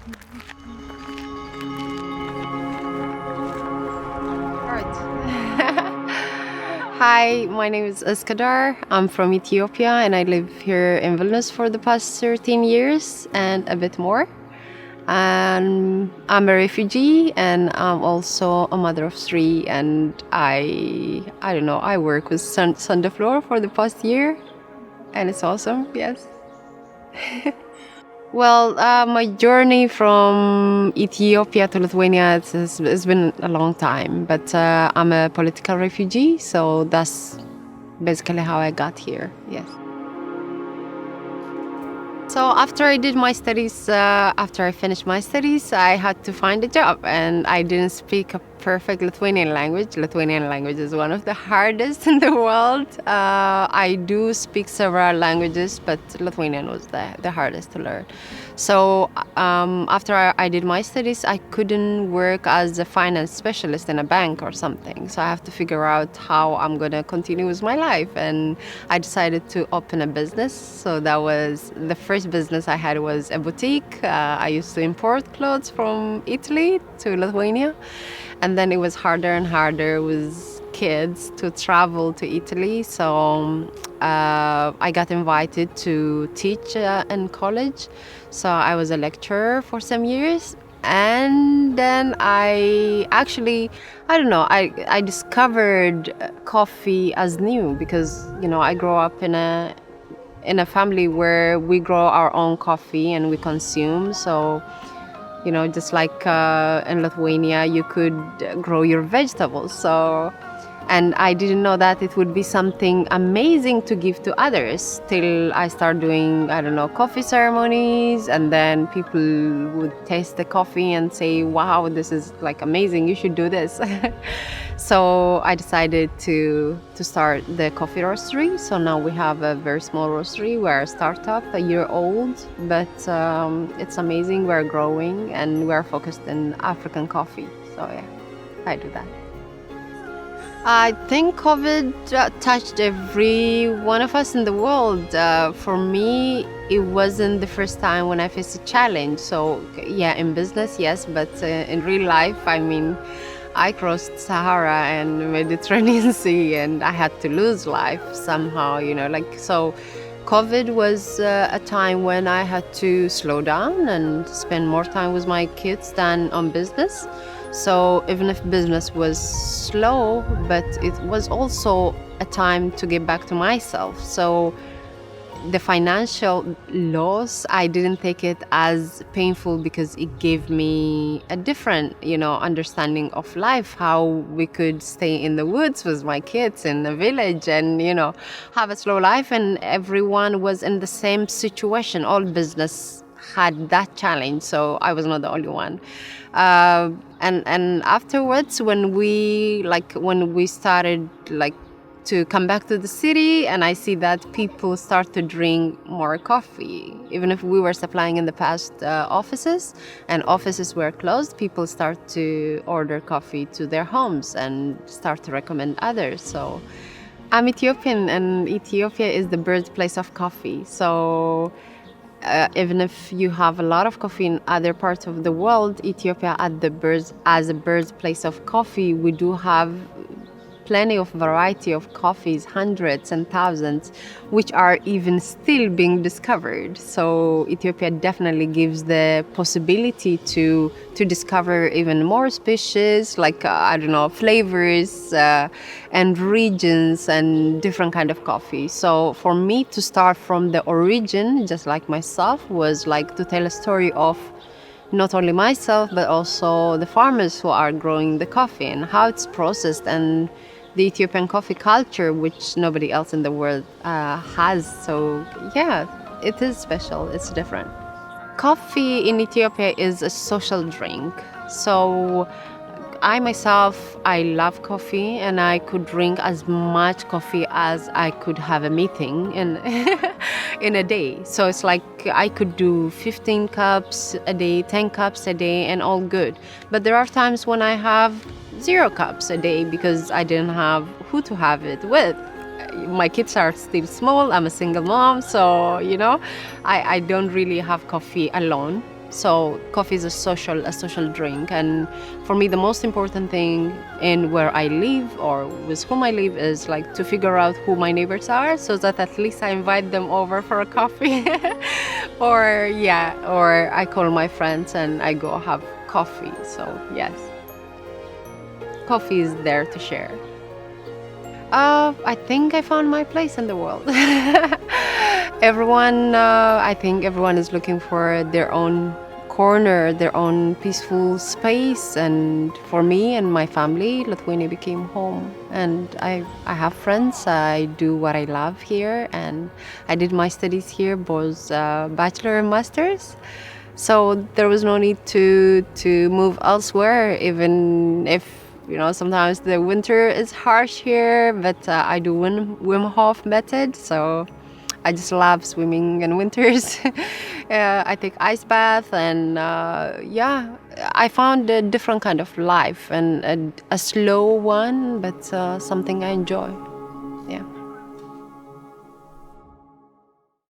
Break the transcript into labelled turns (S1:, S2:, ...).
S1: Right. Hi, my name is Eskedar. I'm from Ethiopia and I live here in Vilnius for the past 13 years and a bit more. And I'm a refugee and I'm also a mother of three. And I don't know, I work with Sunday Floor for the past year and it's awesome, yes. Well, my journey from Ethiopia to Lithuania it's been a long time, but I'm a political refugee, so that's basically how I got here. Yes. So after I finished my studies, I had to find a job, and I didn't speak a perfect Lithuanian language. Lithuanian language is one of the hardest in the world. I do speak several languages, but Lithuanian was the hardest to learn. So after I did my studies, I couldn't work as a finance specialist in a bank or something. So I have to figure out how I'm going to continue with my life. And I decided to open a business. So that was the first business I had was a boutique. I used to import clothes from Italy to Lithuania. And then it was harder and harder with kids to travel to Italy. So I got invited to teach in college. So I was a lecturer for some years. And then I don't know, I discovered coffee as new because, I grew up in a family where we grow our own coffee and we consume. So just like in Lithuania, you could grow your vegetables. So, and I didn't know that it would be something amazing to give to others till I start doing, I don't know, coffee ceremonies. And then people would taste the coffee and say, wow, this is like amazing. You should do this. So I decided to start the coffee roastery. So now we have a very small roastery. We're a startup, a year old, but it's amazing. We're growing and we're focused in African coffee. So yeah, I do that. I think COVID touched every one of us in the world. For me, it wasn't the first time when I faced a challenge. So yeah, in business, yes, but in real life, I mean, I crossed Sahara and Mediterranean Sea, and I had to lose life somehow. So. COVID was a time when I had to slow down and spend more time with my kids than on business. So even if business was slow, but it was also a time to get back to myself. So the financial loss, I didn't take it as painful because it gave me a different, understanding of life, how we could stay in the woods with my kids in the village and, have a slow life. And everyone was in the same situation. All business had that challenge. So I was not the only one. And afterwards, when we started to come back to the city, and I see that people start to drink more coffee. Even if we were supplying in the past offices and offices were closed, people start to order coffee to their homes and start to recommend others. So I'm Ethiopian and Ethiopia is the birthplace of coffee. So even if you have a lot of coffee in other parts of the world, Ethiopia as a birthplace of coffee, we do have plenty of variety of coffees, hundreds and thousands, which are even still being discovered. So Ethiopia definitely gives the possibility to discover even more species, like I don't know, flavors and regions and different kind of coffee. So for me to start from the origin, just like myself, was like to tell a story of not only myself but also the farmers who are growing the coffee and how it's processed and the Ethiopian coffee culture, which nobody else in the world has. So yeah, it is special. It's different. Coffee in Ethiopia is a social drink. So I love coffee and I could drink as much coffee as I could have a meeting in in a day. So it's like I could do 15 cups a day, 10 cups a day and all good. But there are times when I have 0 cups a day because I didn't have who to have it with. My kids are still small. I'm a single mom. So, I don't really have coffee alone. So coffee is a social drink, and for me, the most important thing in where I live or with whom I live is like to figure out who my neighbors are, so that at least I invite them over for a coffee, or I call my friends and I go have coffee. So yes, coffee is there to share. I think I found my place in the world. I think everyone is looking for their own corner, their own peaceful space. And for me and my family, Lithuania became home. And I have friends. I do what I love here, and I did my studies here, both bachelor and masters. So there was no need to move elsewhere, even if sometimes the winter is harsh here. But I do Wim Hof method, so I just love swimming in winters. I take ice bath, and I found a different kind of life, and a slow one, but something I enjoy. Yeah.